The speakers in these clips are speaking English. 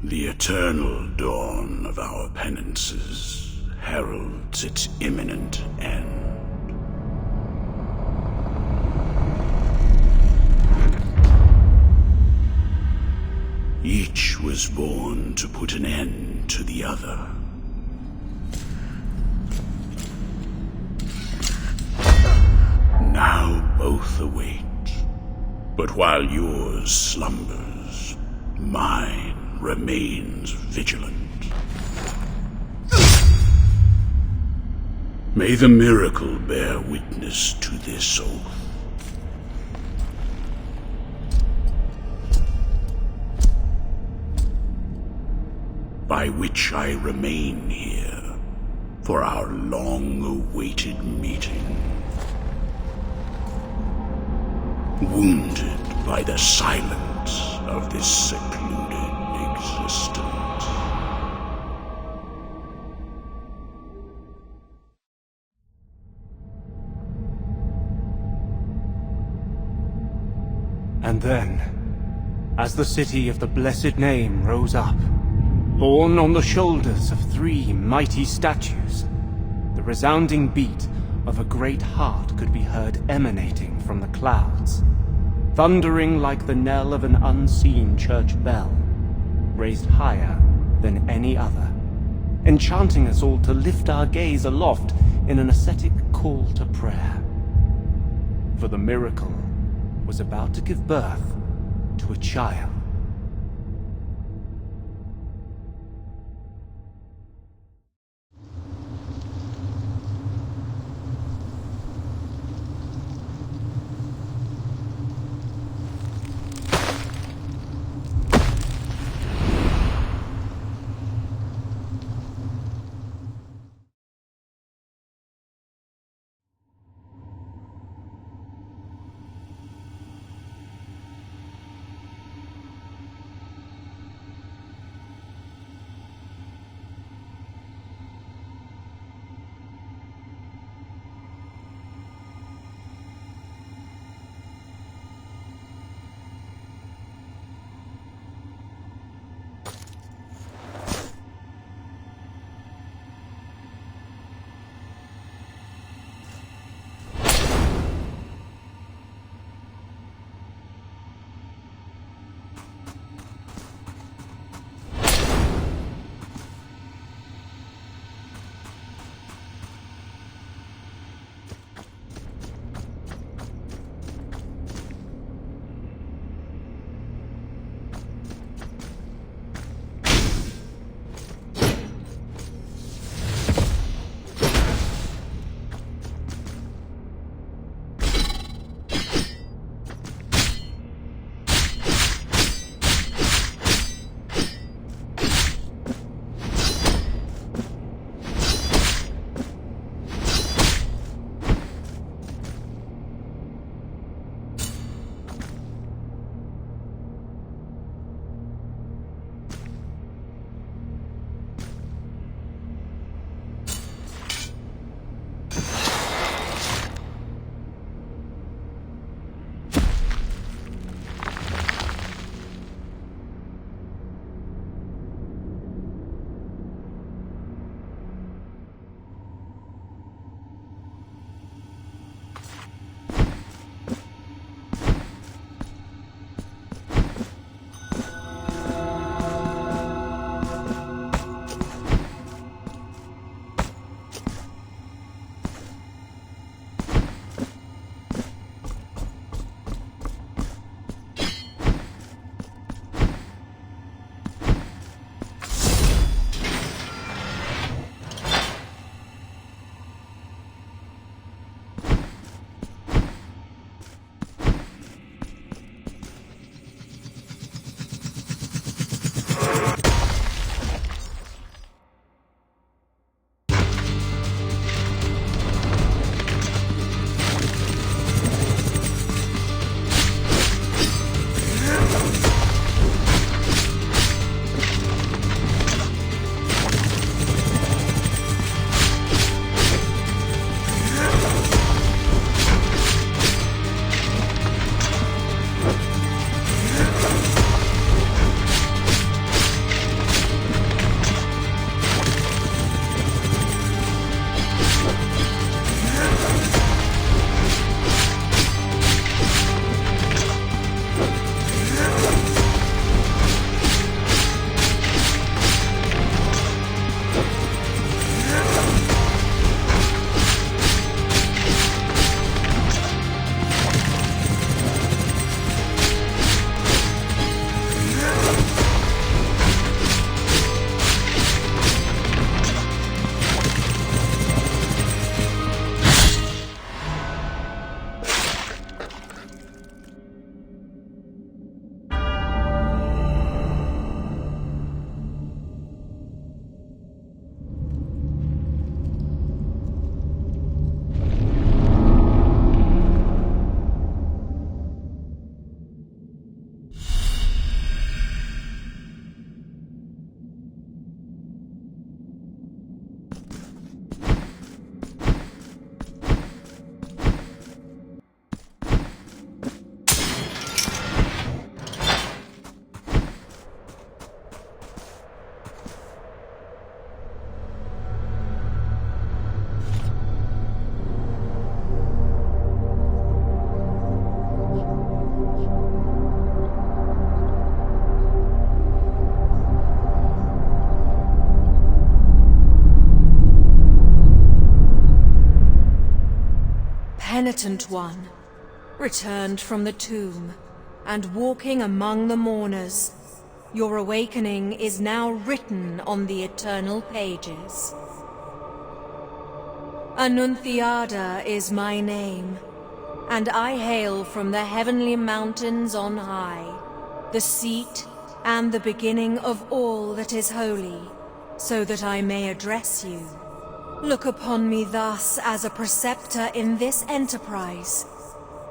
The eternal dawn of our penances heralds its imminent end. Each was born to put an end to the other. Now both await, but while yours slumbers, mine remains vigilant. May the miracle bear witness to this oath. By which I remain here for our long-awaited meeting. Wounded by the silence of this secluded existence. And then, as the city of the blessed name rose up, borne on the shoulders of 3 mighty statues, the resounding beat of a great heart could be heard emanating from the clouds, thundering like the knell of an unseen church bell, raised higher than any other, enchanting us all to lift our gaze aloft in an ascetic call to prayer. For the miracle was about to give birth to a child. Penitent one, returned from the tomb, and walking among the mourners, your awakening is now written on the eternal pages. Annunciada is my name, and I hail from the heavenly mountains on high, the seat and the beginning of all that is holy, so that I may address you. Look upon me thus as a preceptor in this enterprise,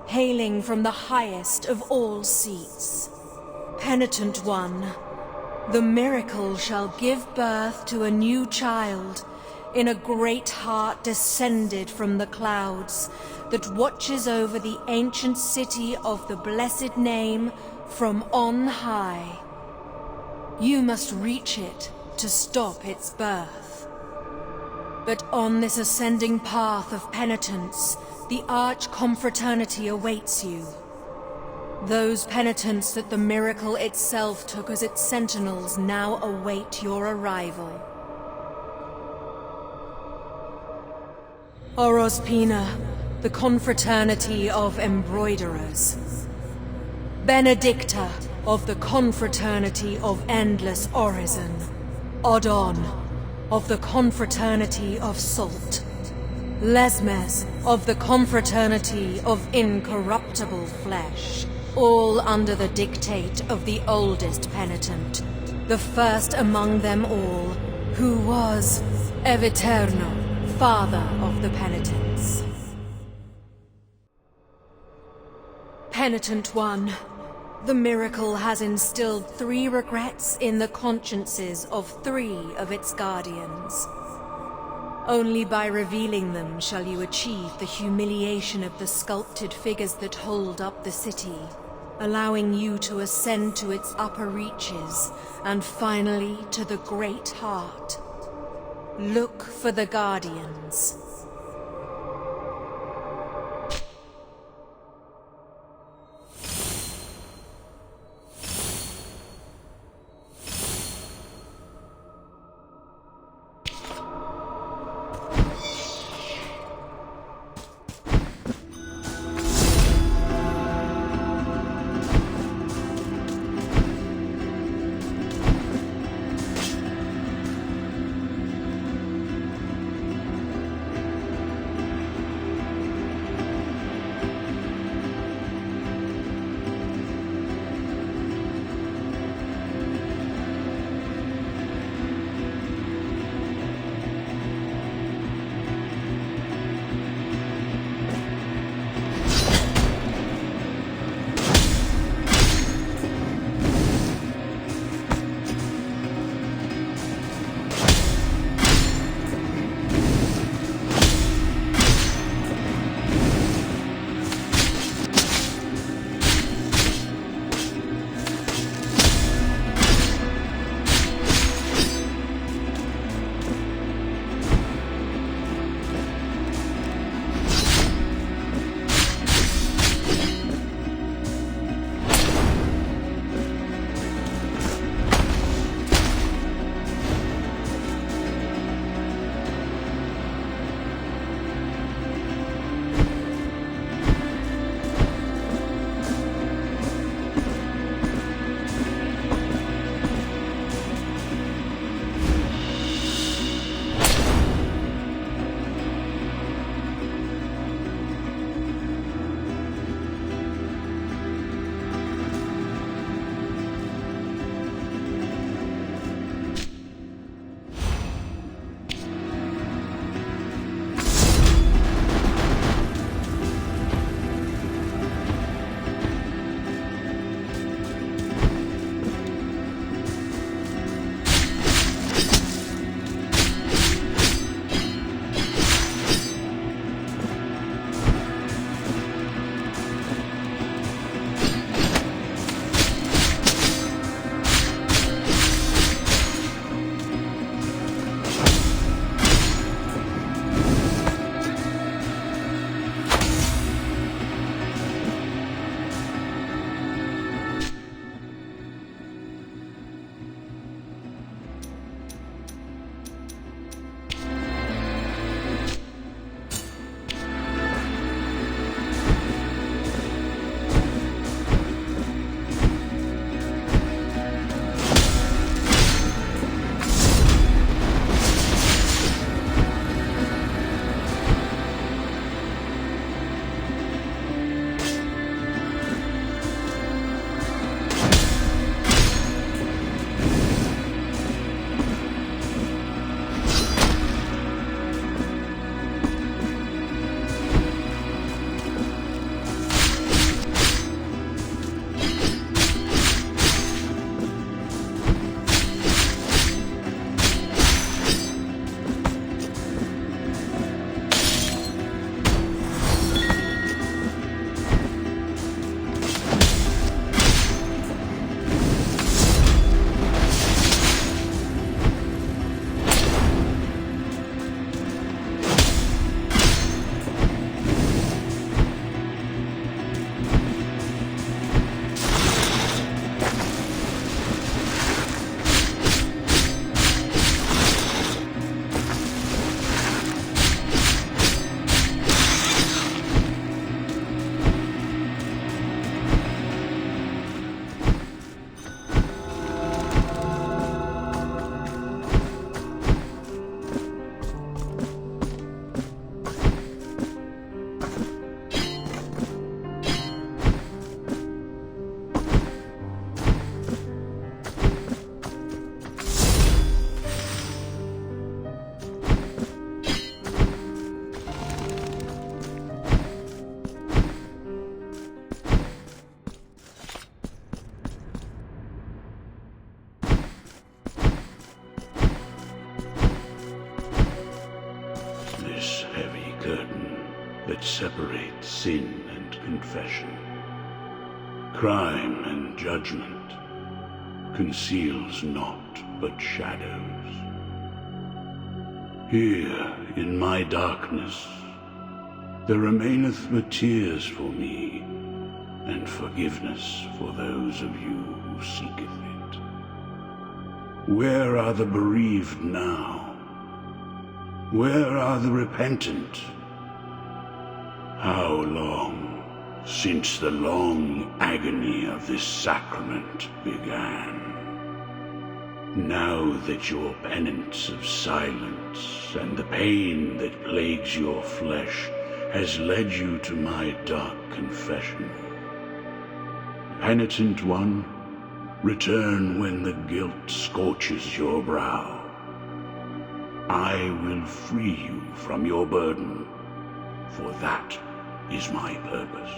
hailing from the highest of all seats. Penitent one, the miracle shall give birth to a new child in a great heart descended from the clouds that watches over the ancient city of the blessed name from on high. You must reach it to stop its birth. But on this ascending path of penitence, the arch-confraternity awaits you. Those penitents that the miracle itself took as its sentinels now await your arrival. Orospina, the confraternity of embroiderers. Benedicta, of the confraternity of endless orison. Odon, of the confraternity of salt. Lesmes, of the confraternity of incorruptible flesh. All under the dictate of the oldest penitent, the first among them all, who was Eviterno, father of the penitents. Penitent one, the miracle has instilled 3 regrets in the consciences of 3 of its guardians. Only by revealing them shall you achieve the humiliation of the sculpted figures that hold up the city, allowing you to ascend to its upper reaches, and finally to the great heart. Look for the guardians. separates sin and confession, crime and judgment, conceals naught but shadows. Here, in my darkness, there remaineth but tears for me, and forgiveness for those of you who seeketh it. Where are the bereaved now? Where are the repentant? How long since the long agony of this sacrament began? Now that your penance of silence and the pain that plagues your flesh has led you to my dark confession, penitent one, return when the guilt scorches your brow. I will free you from your burden, for that is my purpose.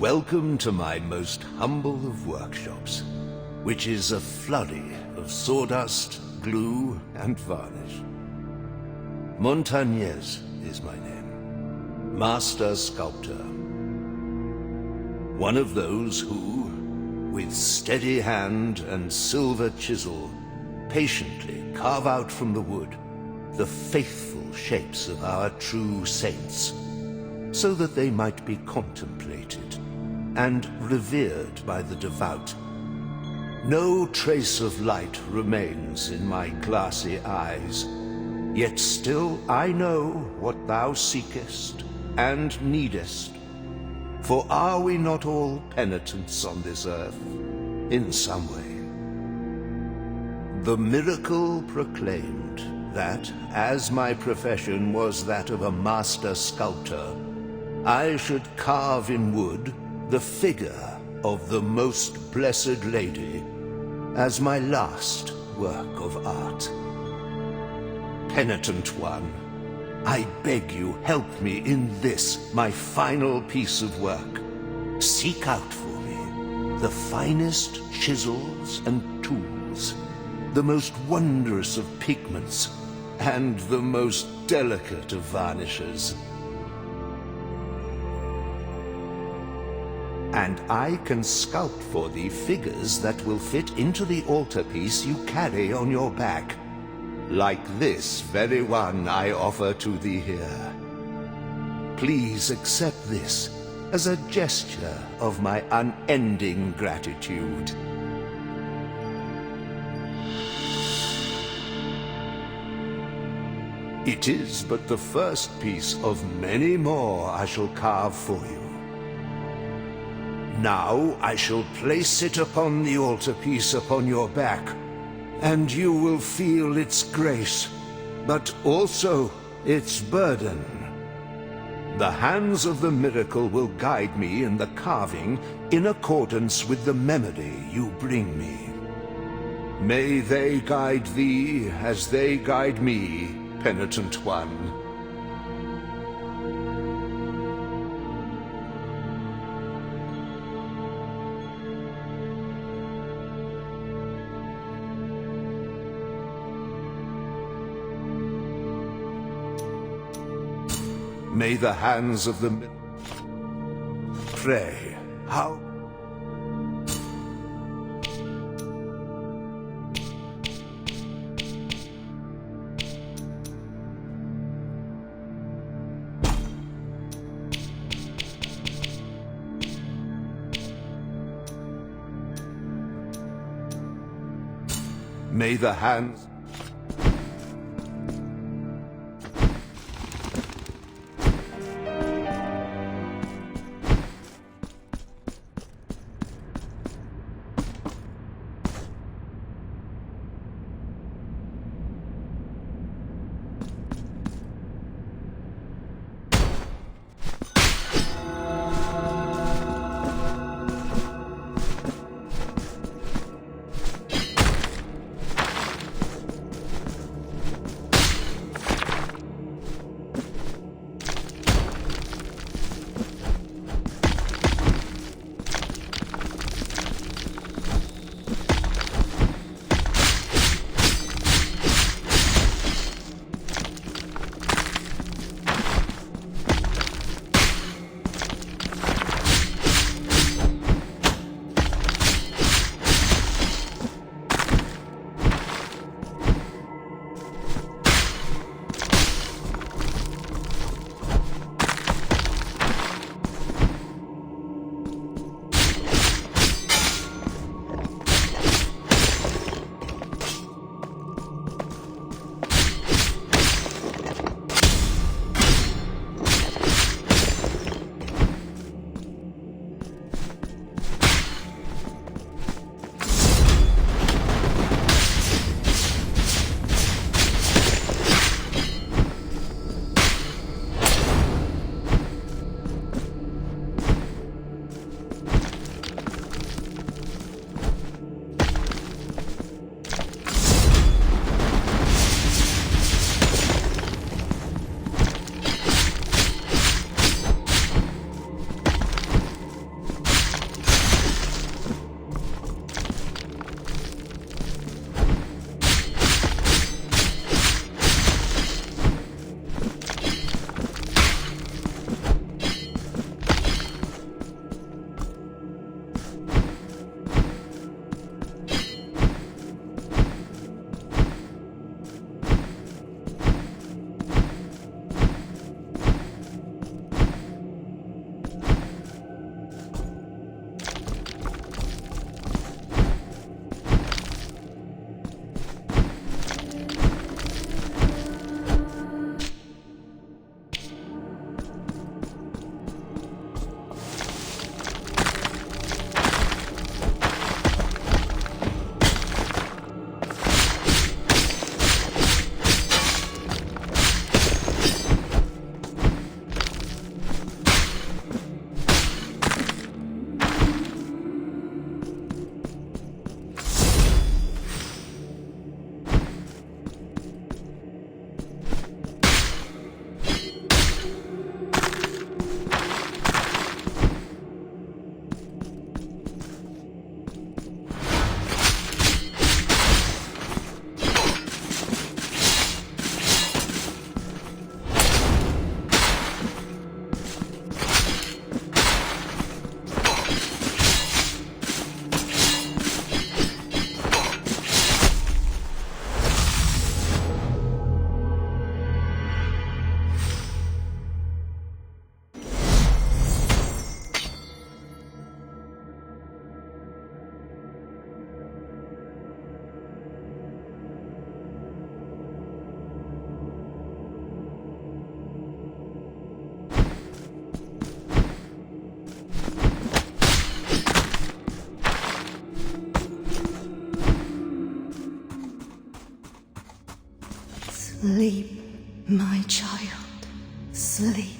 Welcome to my most humble of workshops, which is a flurry of sawdust, glue, and varnish. Montagnez is my name, Master Sculptor. One of those who, with steady hand and silver chisel, patiently carve out from the wood the faithful shapes of our true saints, so that they might be contemplated and revered by the devout. No trace of light remains in my glassy eyes, yet still I know what thou seekest and needest. For are we not all penitents on this earth, in some way? The miracle proclaimed that, as my profession was that of a master sculptor, I should carve in wood the figure of the Most Blessed Lady as my last work of art. Penitent one, I beg you help me in this, my final piece of work. Seek out for me the finest chisels and tools, the most wondrous of pigments, and the most delicate of varnishes. And I can sculpt for thee figures that will fit into the altarpiece you carry on your back, like this very one I offer to thee here. Please accept this as a gesture of my unending gratitude. It is but the first piece of many more I shall carve for you. Now I shall place it upon the altarpiece upon your back, and you will feel its grace, but also its burden. The hands of the miracle will guide me in the carving in accordance with the memory you bring me. May they guide thee as they guide me, penitent one. May the hands of the pray. How? May the hands... Sleep, my child. Sleep.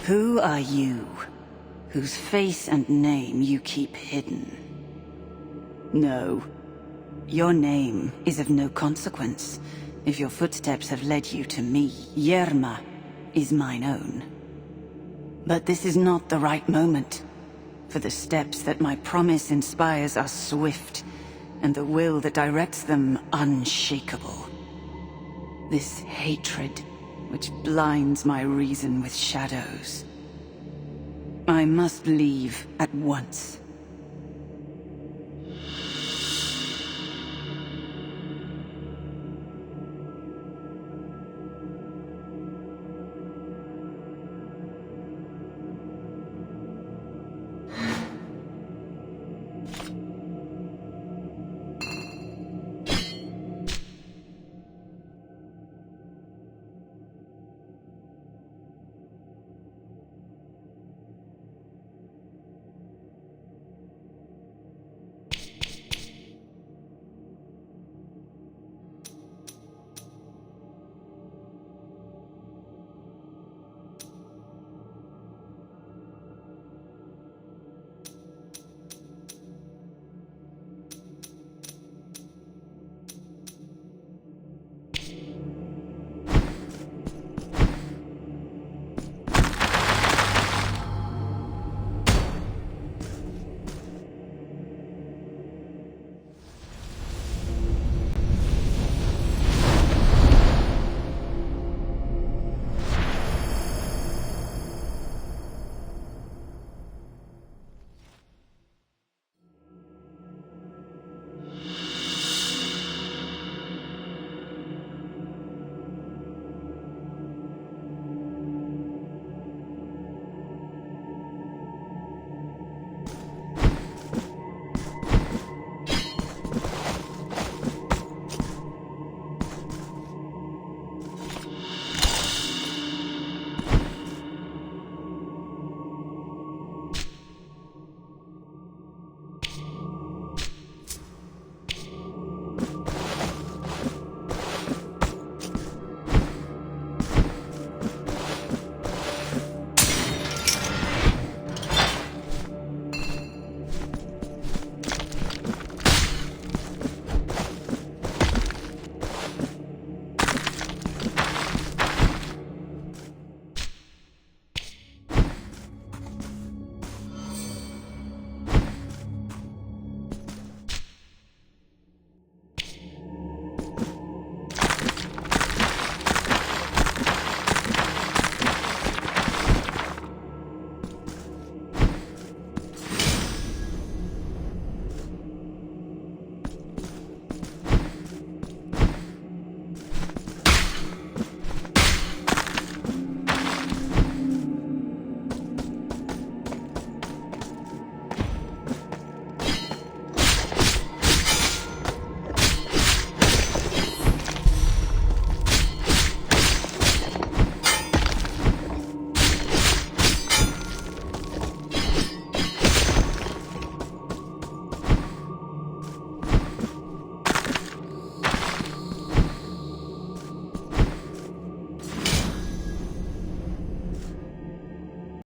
Who are you, whose face and name you keep hidden? No, your name is of no consequence, if your footsteps have led you to me. Yerma is mine own. But this is not the right moment, for the steps that my promise inspires are swift, and the will that directs them unshakable. This hatred, which blinds my reason with shadows. I must leave at once.